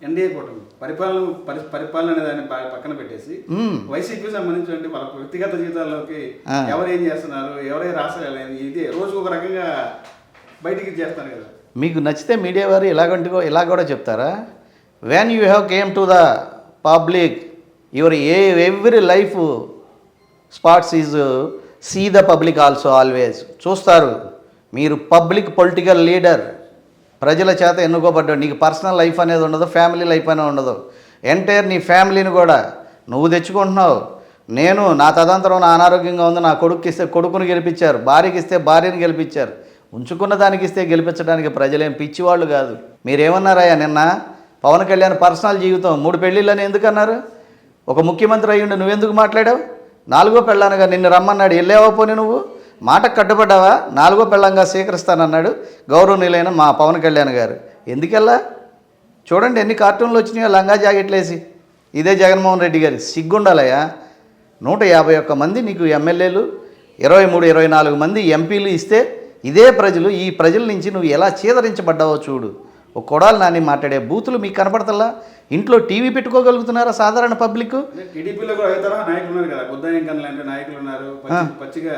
NDA కూటమి పరిపాలన అనే దాన్ని పక్కన పెట్టేసి వైసీపీకి సంబంధించిన వాళ్ళ వ్యక్తిగత జీవితాల్లోకి ఎవరు ఏం చేస్తున్నారు, ఎవరైనా రాష్ట్రాలు ఇది రోజు ఒక రకంగా బయటికి చేస్తారు కదా. మీకు నచ్చితే మీడియా వారు ఇలా కూడా చెప్తారా? When you have came to the public your every life spots is see the public also always. చూస్తారు మీరు పబ్లిక్ పొలిటికల్ లీడర్, ప్రజల చేత ఎన్నుకోబడ్డాడు. నీకు పర్సనల్ లైఫ్ అనేది ఉండదు, ఫ్యామిలీ లైఫ్ అనేది ఉండదు. ఎంటైర్ నీ ఫ్యామిలీని కూడా నువ్వు తెచ్చుకుంటున్నావు. నా తదంతరం నా అనారోగ్యంగా ఉంది, నా కొడుకు ఇస్తే కొడుకుని గెలిపించారు, భార్యకి ఇస్తే భార్యని గెలిపించారు. ఉంచుకున్న దానికి ఇస్తే గెలిపించడానికి ప్రజలేం పిచ్చివాళ్ళు కాదు. మీరేమన్నారయ్యా నిన్న పవన్ కళ్యాణ్ పర్సనల్ జీవితం 3 పెళ్ళిళ్ళని ఎందుకన్నారు? ఒక ముఖ్యమంత్రి అయ్యుండి నువ్వెందుకు మాట్లాడావు? 4గో పెళ్ళానుగా నిన్ను రమ్మన్నాడు, వెళ్ళావా పోనీ? నువ్వు మాటకు కట్టుబడ్డావా? 4గో పెళ్ళంగా స్వీకరిస్తానన్నాడు గౌరవనీయులైన మా పవన్ కళ్యాణ్ గారు. ఎందుకెళ్ళా? చూడండి ఎన్ని కార్టూన్లు వచ్చినాయో లంగా జాకెట్లేసి. ఇదే జగన్మోహన్ రెడ్డి గారి సిగ్గుండాలయ్యా. 151 మంది నీకు ఎమ్మెల్యేలు, 23-24 మంది ఎంపీలు ఇస్తే ఇదే ప్రజలు, ఈ ప్రజల నుంచి నువ్వు ఎలా చీదరించబడ్డావో చూడు. ఒక కొడాలి నాని మాట్లాడే బూతులు మీకు కనపడతల్లా? ఇంట్లో టీవీ పెట్టుకోగలుగుతున్నారా సాధారణ పబ్లిక్? టీడీపీలో కూడా నాయకులు ఉన్నారు కదా, బుద్ధా వెంకన్న లాంటి నాయకులు ఉన్నారు. పచ్చిగా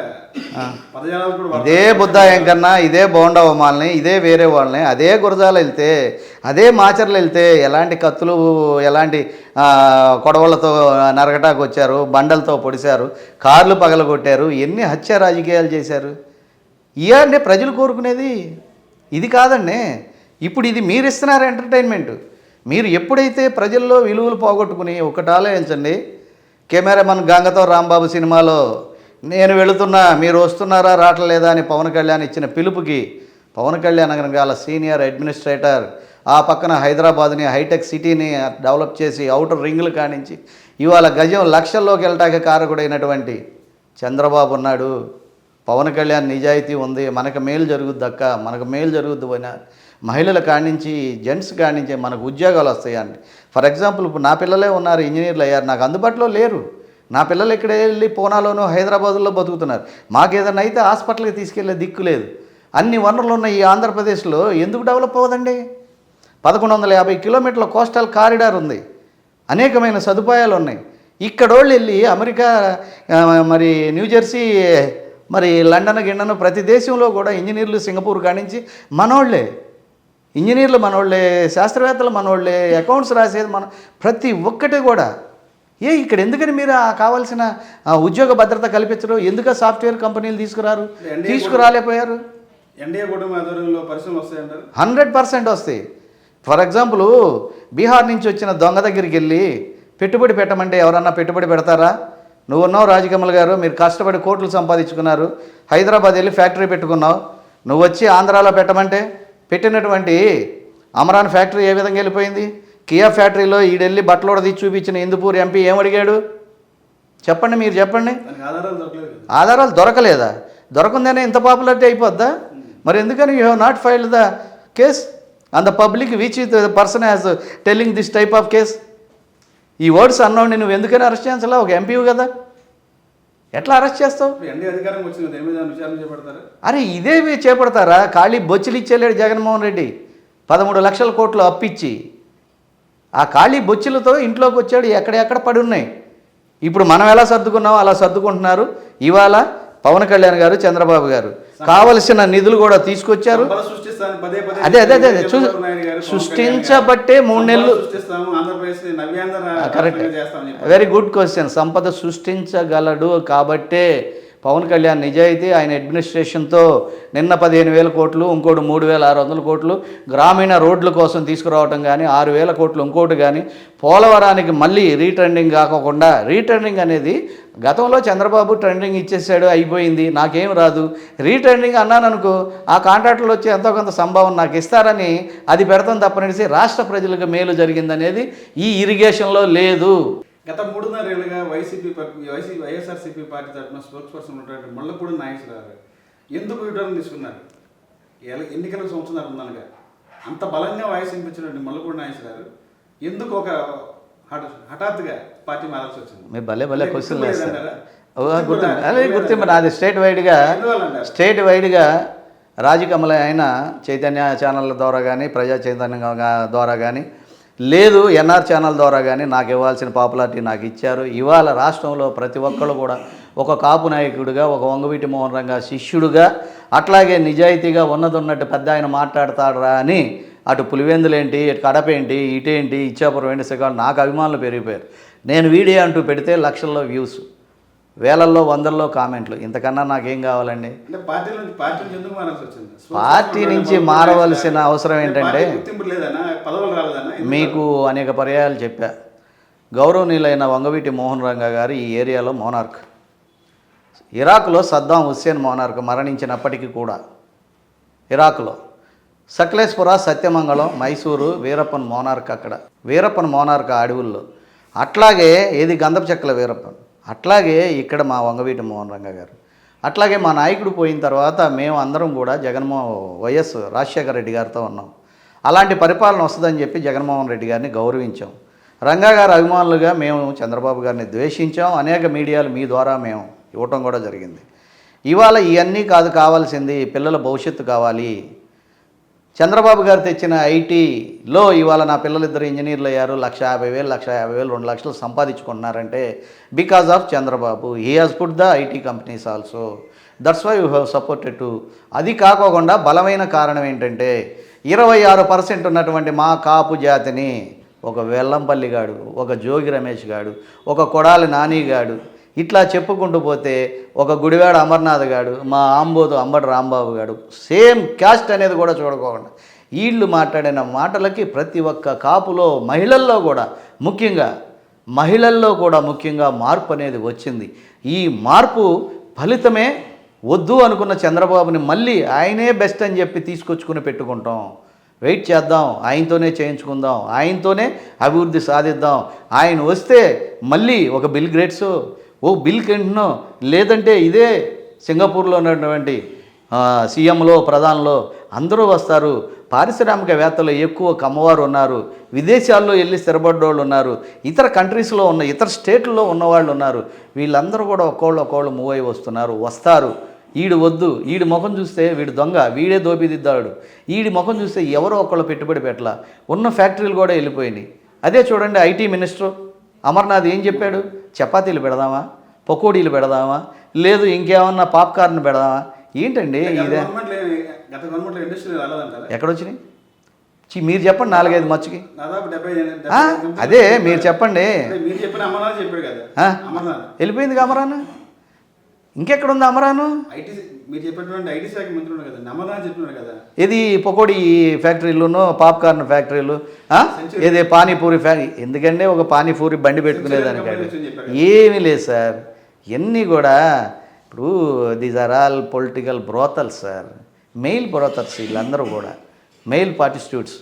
ఇదే బుద్ధా వెంకన్న, ఇదే బోండా ఉమాలని, ఇదే వేరే వాళ్ళని, అదే గురజాలు వెళ్తే, అదే మాచర్లు వెళ్తే ఎలాంటి కత్తులు, ఎలాంటి కొడవలతో నరకటాకు వచ్చారు, బండలతో పొడిశారు, కార్లు పగలగొట్టారు, ఎన్ని హత్య రాజకీయాలు చేశారు. ఇవన్నీ ప్రజలు కోరుకునేది ఇది కాదండి. ఇప్పుడు ఇది మీరు ఇస్తున్నారు ఎంటర్టైన్మెంట్. మీరు ఎప్పుడైతే ప్రజల్లో విలువలు పోగొట్టుకుని ఒకటి ఆలోచించండి. కెమెరామన్ గంగతో రాంబాబు సినిమాలో నేను వెళుతున్నా, మీరు వస్తున్నారా రావట్లేదా అని పవన్ కళ్యాణ్ ఇచ్చిన పిలుపుకి పవన్ కళ్యాణ్ గల సీనియర్ అడ్మినిస్ట్రేటర్ ఆ పక్కన హైదరాబాద్ని హైటెక్ సిటీని డెవలప్ చేసి ఔటర్ రింగులు కానించి ఇవాళ గజం లక్షల్లోకి వెళ్ళటానికి కారకుడైనటువంటి చంద్రబాబు ఉన్నాడు. పవన్ కళ్యాణ్ నిజాయితీ ఉంది, మనకు మేలు జరుగుద్ది అక్క, మనకు మేలు జరుగుద్ది పోయినా మహిళల కానించి జెంట్స్ కానించి మనకు ఉద్యోగాలు వస్తాయండి. ఫర్ ఎగ్జాంపుల్ ఇప్పుడు నా పిల్లలే ఉన్నారు, ఇంజనీర్లు అయ్యారు, నాకు అందుబాటులో లేరు. నా పిల్లలు ఇక్కడ వెళ్ళి పూనాలోనూ హైదరాబాదులో బతుకుతున్నారు. మాకు ఏదైనా అయితే హాస్పిటల్కి తీసుకెళ్లే దిక్కు లేదు. అన్ని వనరులు ఉన్న ఈ ఆంధ్రప్రదేశ్లో ఎందుకు డెవలప్ అవ్వదండి? 1150 కిలోమీటర్ల కోస్టల్ కారిడార్ ఉంది, అనేకమైన సదుపాయాలు ఉన్నాయి. ఇక్కడోళ్ళు వెళ్ళి అమెరికా, మరి న్యూజెర్సీ, మరి లండన్ గిన్నను ప్రతి దేశంలో కూడా ఇంజనీర్లు సింగపూర్ కానించి మనోళ్లే, ఇంజనీర్లు మనోళ్లే, శాస్త్రవేత్తలు మనోళ్లే, అకౌంట్స్ రాసేది ప్రతి ఒక్కటి కూడా. ఇక్కడ ఎందుకని మీరు కావాల్సిన ఉద్యోగ భద్రత కల్పించరు? ఎందుకు సాఫ్ట్వేర్ కంపెనీలు తీసుకురాలేకపోయారు? ఎన్డీఏ కూటమి ఆధ్వర్యంలో పరిశ్రమలు వస్తాయంటారు. 100% వస్తాయి. ఫర్ ఎగ్జాంపుల్ బీహార్ నుంచి వచ్చిన దొంగ దగ్గరికి వెళ్ళి పెట్టుబడి పెట్టమంటే ఎవరన్నా పెట్టుబడి పెడతారా? నువ్వున్నావు రాజకమల్ గారు, మీరు కష్టపడి కోట్లు సంపాదించుకున్నారు, హైదరాబాద్ వెళ్ళి ఫ్యాక్టరీ పెట్టుకున్నావు. నువ్వు వచ్చి ఆంధ్రాలో పెట్టమంటే పెట్టినటువంటి అమరాన్ ఫ్యాక్టరీ ఏ విధంగా వెళ్ళిపోయింది? కియా ఫ్యాక్టరీలో ఈడెళ్ళి బట్టలోడ తీసి చూపించిన ఇందుపూర్ ఎంపీ ఏమడిగాడు చెప్పండి, మీరు చెప్పండి. ఆధారాలు దొరకలేదా? దొరకందనే ఇంత పాపులారిటీ అయిపోద్దా? మరి ఎందుకని you have not filed the case on the public which the person has telling this type of case? ఈ వర్డ్స్ అన్నోండి నువ్వు ఎందుకని అరెస్ట్ చేయాల్సలా? ఒక ఎంపీవు కదా, ఎట్లా అరెస్ట్ చేస్తావు? అరే ఇదే చేపడతారా? ఖాళీ బొచ్చులు ఇచ్చేలేడు జగన్మోహన్ రెడ్డి 13 లక్షల కోట్లు అప్పిచ్చి. ఆ ఖాళీ బొచ్చులతో ఇంట్లోకి వచ్చాడు, ఎక్కడెక్కడ పడి ఉన్నాయి. ఇప్పుడు మనం ఎలా సర్దుకున్నామో అలా సర్దుకుంటున్నారు. ఇవాళ పవన్ కళ్యాణ్ గారు, చంద్రబాబు గారు కావలసిన నిధులు కూడా తీసుకొచ్చారు. అదే సృష్టించబట్టే 3 నెలలు. Correct, very good question. సంపద సృష్టించగలడు కాబట్టే పవన్ కళ్యాణ్ నిజాయితీ, ఆయన అడ్మినిస్ట్రేషన్తో నిన్న 15,000 కోట్లు, ఇంకోటి 3,600 కోట్లు గ్రామీణ రోడ్ల కోసం తీసుకురావటం కానీ, 6,000 కోట్లు ఇంకోటి కానీ, పోలవరానికి మళ్ళీ రీట్రెండింగ్ కాకుండా, రీట్రెండింగ్ అనేది గతంలో చంద్రబాబు ట్రెండింగ్ ఇచ్చేసాడు, అయిపోయింది, నాకేం రాదు. రీట్రెండింగ్ అన్నాను అనుకో, ఆ కాంట్రాక్టులు వచ్చి ఎంతో కొంత సంభావన నాకు ఇస్తారని అది పెడతాం తప్పనిసి రాష్ట్ర ప్రజలకు మేలు జరిగిందనేది ఈ ఇరిగేషన్లో లేదు. గత 3.5 ఏళ్ళుగా వైఎస్ఆర్సీపీ పార్టీ తరఫున స్పోక్స్ పర్సన్ ఉన్నటువంటి ముళ్ళపూడి నాగేశ్వరరావు ఎందుకు యూటర్న్ తీసుకున్నారు? ఎన్నికలకు సంవత్సరాలు ఉందనగా అంత బలంగా వాయిస్ వినిపించినటువంటి ముళ్ళపూడి నాగేశ్వరరావు ఎందుకు ఒక హఠాత్తుగా పార్టీ మారాల్సి వచ్చింది? మీరు భలే క్వశ్చన్ గుర్తింపు నాది. స్టేట్ వైడ్గా రాజకమల అయిన చైతన్య ఛానళ్ళ ద్వారా కానీ, ప్రజా చైతన్యం ద్వారా కానీ, లేదు ఎన్ఆర్ ఛానల్ ద్వారా కానీ నాకు ఇవ్వాల్సిన పాపులారిటీ నాకు ఇచ్చారు. ఇవాళ రాష్ట్రంలో ప్రతి ఒక్కళ్ళు కూడా ఒక కాపు నాయకుడిగా, ఒక వంగవీటి మోహన్ రంగా శిష్యుడుగా, అట్లాగే నిజాయితీగా ఉన్నట్టు పెద్ద ఆయన మాట్లాడతాడరా అని అటు పులివెందులేంటి, ఇటు కడపేంటి, ఇటేంటి, ఇచ్చాపురం ఏంటి, శ్రీకాకుళం నాకు అభిమానులు పెరిగిపోయారు. నేను వీడియో అంటూ పెడితే లక్షల్లో వ్యూస్, వేలల్లో వందల్లో కామెంట్లు. ఇంతకన్నా నాకేం కావాలండి? అంటే పార్టీ నుంచి ఎందుకు మారాల్సి వచ్చింది? పార్టీ నుంచి మారవలసిన అవసరం ఏంటంటే, గుర్తింపు లేదన్నా, పదవులు రాలేదన్నా? మీకు అనేక పర్యాయాలు చెప్పా, గౌరవనీయులైన వంగవీటి మోహన్ రంగా గారు ఈ ఏరియాలో మోనార్క్. ఇరాక్లో సద్దాం హుస్సేన్ మోనార్క్ మరణించినప్పటికీ కూడా ఇరాక్లో సకలేశ్పుర, సత్యమంగళం, మైసూరు, వీరప్పన్ మోనార్క్, అక్కడ వీరప్పన్ మోనార్క్ అడవుల్లో. అట్లాగే ఏది గంధపు చెక్కల వీరప్పన్, అట్లాగే ఇక్కడ మా వంగవీటి మోహన్ రంగా గారు. అట్లాగే మా నాయకుడు పోయిన తర్వాత మేము అందరం కూడా వైఎస్ రాజశేఖర రెడ్డి గారితో ఉన్నాం. అలాంటి పరిపాలన వస్తుందని చెప్పి జగన్మోహన్ రెడ్డి గారిని గౌరవించాం. రంగా గారి అభిమానులుగా మేము చంద్రబాబు గారిని ద్వేషించాం. అనేక మీడియాలు మీ ద్వారా మేము ఇవ్వటం కూడా జరిగింది. ఇవాళ ఇవన్నీ కాదు కావాల్సింది, పిల్లల భవిష్యత్తు కావాలి. చంద్రబాబు గారు తెచ్చిన ఐటీలో ఇవాళ నా పిల్లలిద్దరు ఇంజనీర్లు అయ్యారు. 1,50,000, 1,50,000, 2 లక్షలు సంపాదించుకుంటున్నారంటే because of Chandrababu. He has put the IT companies also, that's why you have supported too. అది కాకోకుండా బలమైన కారణం ఏంటంటే 26% ఉన్నటువంటి మా కాపు జాతిని ఒక వెల్లంపల్లి గాడు, ఒక జోగి రమేష్ గాడు, ఒక కొడాలి నాని గాడు, ఇట్లా చెప్పుకుంటూ పోతే ఒక గుడివాడ అమర్నాథ్ గాడు, మా ఆంబోతు అంబటి రాంబాబు గాడు, సేమ్ క్యాస్ట్ అనేది కూడా చూడకోకుండా వీళ్ళు మాట్లాడిన మాటలకి ప్రతి ఒక్క కాపులో, మహిళల్లో కూడా ముఖ్యంగా మార్పు అనేది వచ్చింది. ఈ మార్పు ఫలితమే వద్దు అనుకున్న చంద్రబాబుని మళ్ళీ ఆయనే బెస్ట్ అని చెప్పి తీసుకొచ్చుకుని పెట్టుకుంటాం. వెయిట్ చేద్దాం, ఆయనతోనే చేయించుకుందాం, ఆయనతోనే అభివృద్ధి సాధిద్దాం. ఆయన వస్తే మళ్ళీ ఒక బిల్ గ్రేట్స్, బిల్ క్లింటన్, లేదంటే ఇదే సింగపూర్లో ఉన్నటువంటి సీఎంలో, ప్రధానిలో అందరూ వస్తారు. పారిశ్రామికవేత్తలు ఎక్కువ కమ్మవారు ఉన్నారు, విదేశాల్లో వెళ్ళి స్థిరపడ్డోళ్ళు ఉన్నారు, ఇతర కంట్రీస్లో ఉన్న ఇతర స్టేట్లలో ఉన్నవాళ్ళు ఉన్నారు. వీళ్ళందరూ కూడా ఒక్కోళ్ళు మూవ్ అయి వస్తారు. ఈడు వద్దు, ఈడి ముఖం చూస్తే వీడు దొంగ, వీడే దోపిదిద్దాడు, ఈడి ముఖం చూస్తే ఎవరో ఒకళ్ళు పెట్టుబడి పెట్టలా, ఉన్న ఫ్యాక్టరీలు కూడా వెళ్ళిపోయినాయి. అదే చూడండి, ఐటీ మినిస్టర్ అమర్నాథ్ ఏం చెప్పాడు? చపాతీలు పెడదామా, పకోడీలు పెడదామా, లేదు ఇంకేమన్నా పాప్కార్న్ పెడదామా? ఏంటండి ఇదే? ఎక్కడొచ్చినాయి? మీరు చెప్పండి, 4-5 మచ్చుకి. అదే మీరు చెప్పండి. వెళ్ళిపోయింది అమరాను, ఇంకెక్కడుంది అమరాను? ఇది పకోడీ ఫ్యాక్టరీలును, పాప్కార్న్ ఫ్యాక్టరీలు, ఏది పానీపూరి ఫ్యాక్టరీ. ఎందుకంటే ఒక పానీపూరి బండి పెట్టుకునేదానికంటే ఏమీ లేదు సార్. ఇవన్నీ కూడా ఇప్పుడు these are all political brothels sir, male brothels. వీళ్ళందరూ కూడా మెయిల్ పార్టిస్ట్యూట్స్.